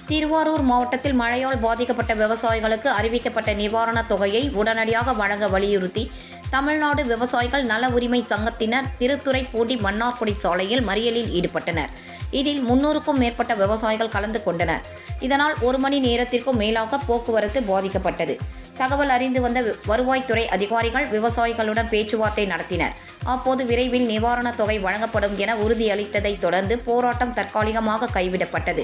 திருவாரூர் மாவட்டத்தில் மழையால் பாதிக்கப்பட்ட விவசாயிகளுக்கு அறிவிக்கப்பட்ட நிவாரணத் தொகையை உடனடியாக வழங்க வலியுறுத்தி தமிழ்நாடு விவசாயிகள் நல உரிமை சங்கத்தினர் திருத்துறைப்பூண்டி மன்னார்குடி சாலையில் மறியலில் ஈடுபட்டனர். இதில் 300க்கும் மேற்பட்ட விவசாயிகள் கலந்து கொண்டனர். இதனால் 1 மணி நேரத்திற்கும் மேலாக போக்குவரத்து பாதிக்கப்பட்டது. தகவல் அறிந்து வந்த வருவாய்த்துறை அதிகாரிகள் விவசாயிகளுடன் பேச்சுவார்த்தை நடத்தினர். அப்போது விரைவில் நிவாரணத் தொகை வழங்கப்படும் என உறுதியளித்ததை தொடர்ந்து போராட்டம் தற்காலிகமாக கைவிடப்பட்டது.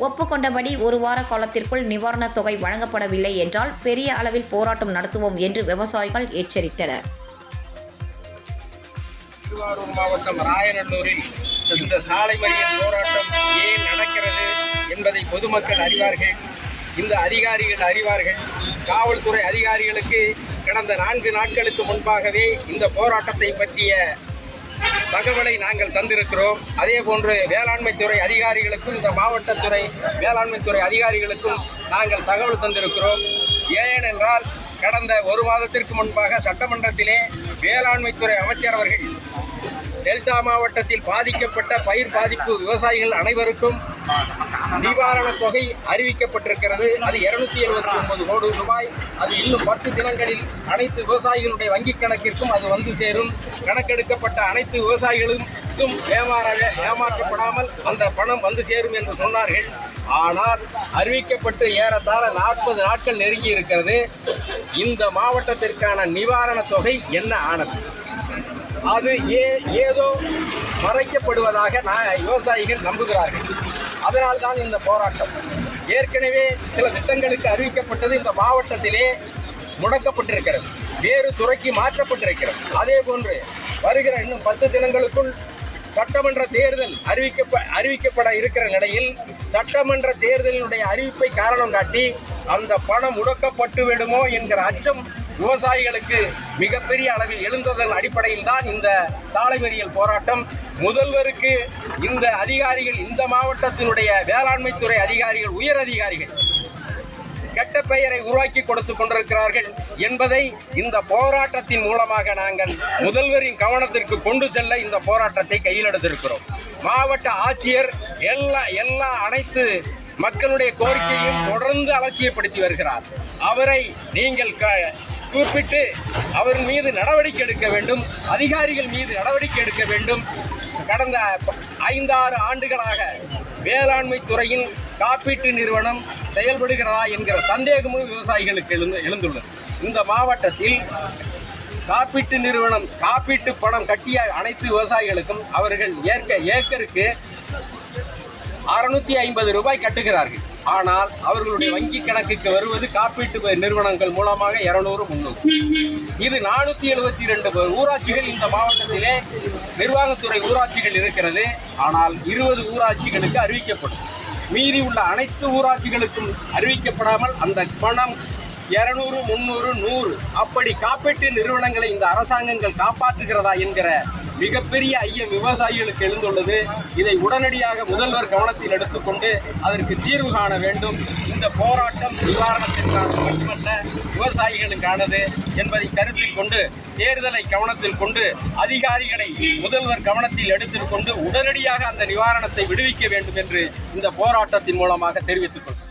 ஒப்புக்கொண்டபடி 1 வார காலத்திற்குள் நிவாரணத் தொகை வழங்கப்படவில்லை என்றால் பெரிய அளவில் போராட்டம் நடத்துவோம் என்று விவசாயிகள் எச்சரித்தனர். திருவாரூர் மாவட்டம் ராயநல்லூரில் இந்த சாலை மறியல் போராட்டம் ஏன் நடக்கிறது என்பதை பொதுமக்கள் அறிவார்கள், இந்த அதிகாரிகள் அறிவார்கள். காவல்துறை அதிகாரிகளுக்கு கடந்த 4 நாட்களுக்கு முன்பாகவே இந்த போராட்டத்தை பற்றிய தகவலை நாங்கள் தந்திருக்கிறோம். அதே போன்று வேளாண்மைத்துறை அதிகாரிகளுக்கும் இந்த மாவட்டத்துறை வேளாண்மைத்துறை அதிகாரிகளுக்கும் நாங்கள் தகவல் தந்திருக்கிறோம். ஏனென்றால் கடந்த 1 மாதத்திற்கு முன்பாக சட்டமன்றத்திலே வேளாண்மைத்துறை அமைச்சர் அவர்கள் டெல்டா மாவட்டத்தில் பாதிக்கப்பட்ட பயிர் பாதிப்பு விவசாயிகள் அனைவருக்கும் நிவாரணத் தொகை அறிவிக்கப்பட்டிருக்கிறது. அது 279 கோடி ரூபாய். அது இன்னும் 10 தினங்களில் அனைத்து விவசாயிகளுடைய வங்கிக் கணக்கிற்கும் அது வந்து சேரும். கணக்கெடுக்கப்பட்ட அனைத்து விவசாயிகளுக்கும் ஏமாற்றப்படாமல் அந்த பணம் வந்து சேரும் என்று சொன்னார்கள். ஆனால் அறிவிக்கப்பட்டு ஏறத்தாழ 40 நாட்கள் நெருங்கி இருக்கிறது. இந்த மாவட்டத்திற்கான நிவாரணத் தொகை என்ன ஆனது? அது ஏதோ மறைக்கப்படுவதாக விவசாயிகள் நம்புகிறார்கள். அதனால்தான் இந்த போராட்டம். ஏற்கனவே சில திட்டங்களுக்கு அறிவிக்கப்பட்டது இந்த மாவட்டத்திலே முடக்கப்பட்டிருக்கிறது, வேறு துறைக்கு மாற்றப்பட்டிருக்கிறது. அதே போன்று வருகிற இன்னும் 10 தினங்களுக்குள் சட்டமன்ற தேர்தல் அறிவிக்கப்பட இருக்கிற நிலையில் சட்டமன்ற தேர்தலினுடைய அறிவிப்பை காரணம் காட்டி அந்த பணம் முடக்கப்பட்டு விடுமோ என்கிற அச்சம் விவசாயிகளுக்கு மிகப்பெரிய அளவில் எழுந்ததன் அடிப்படையில் தான் இந்த சாலை மறியல் போராட்டம். முதல்வருக்கு இந்த அதிகாரிகள், இந்த மாவட்டத்தினுடைய வேளாண்மைத்துறை அதிகாரிகள், உயர் அதிகாரிகள் கெட்ட பெயரை உருவாக்கி கொடுத்து கொண்டிருக்கிறார்கள் என்பதை இந்த போராட்டத்தின் மூலமாக நாங்கள் முதல்வரின் கவனத்திற்கு கொண்டு செல்ல இந்த போராட்டத்தை கையில் எடுத்திருக்கிறோம். மாவட்ட ஆட்சியர் அனைத்து மக்களுடைய கோரிக்கையும் தொடர்ந்து அலட்சியப்படுத்தி வருகிறார். அவரை நீங்கள் கூப்பிட்டு அவர் மீது நடவடிக்கை எடுக்க வேண்டும், அதிகாரிகள் மீது நடவடிக்கை எடுக்க வேண்டும். கடந்த 5-6 ஆண்டுகளாக வேளாண்மை துறையின் காப்பீட்டு நிறுவனம் செயல்படுகிறதா என்கிற சந்தேகமும் விவசாயிகளுக்கு எழுந்துள்ளது. இந்த மாவட்டத்தில் காப்பீட்டு நிறுவனம் காப்பீட்டு பணம் கட்டிய அனைத்து விவசாயிகளுக்கும் அவர்கள் ஏக்கருக்கு 650 ரூபாய் கட்டுகிறார்கள். ஆனால் அவர்களுடைய வங்கி கணக்குக்கு வருவது காப்பீட்டு நிறுவனங்கள் மூலமாக 200-300. இது 472 ஊராட்சிகள் இந்த மாவட்டத்திலே நிர்வாகத்துறை ஊராட்சிகள் இருக்கிறது. ஆனால் 20 ஊராட்சிகளுக்கு அறிவிக்கப்படும். மீறி உள்ள அனைத்து ஊராட்சிகளுக்கும் அறிவிக்கப்படாமல் அந்த பணம் 200, 300, 100 அப்படி காப்பீட்டு நிறுவனங்களை இந்த அரசாங்கங்கள் காப்பாற்றுகிறதா என்கிற மிகப்பெரிய ஐயம் விவசாயிகளுக்கு எழுந்துள்ளது. இதை உடனடியாக முதல்வர் கவனத்தில் எடுத்துக்கொண்டு அதற்கு தீர்வு காண வேண்டும். இந்த போராட்டம் நிவாரணத்திற்கானது மட்டுமல்ல, விவசாயிகளுக்கானது என்பதை கருத்தில் கொண்டு தேர்தலை கவனத்தில் கொண்டு அதிகாரிகளை முதல்வர் கவனத்தில் எடுத்துக்கொண்டு உடனடியாக அந்த நிவாரணத்தை விடுவிக்க வேண்டும் என்று இந்த போராட்டத்தின் மூலமாக தெரிவித்துக் கொள்கிறேன்.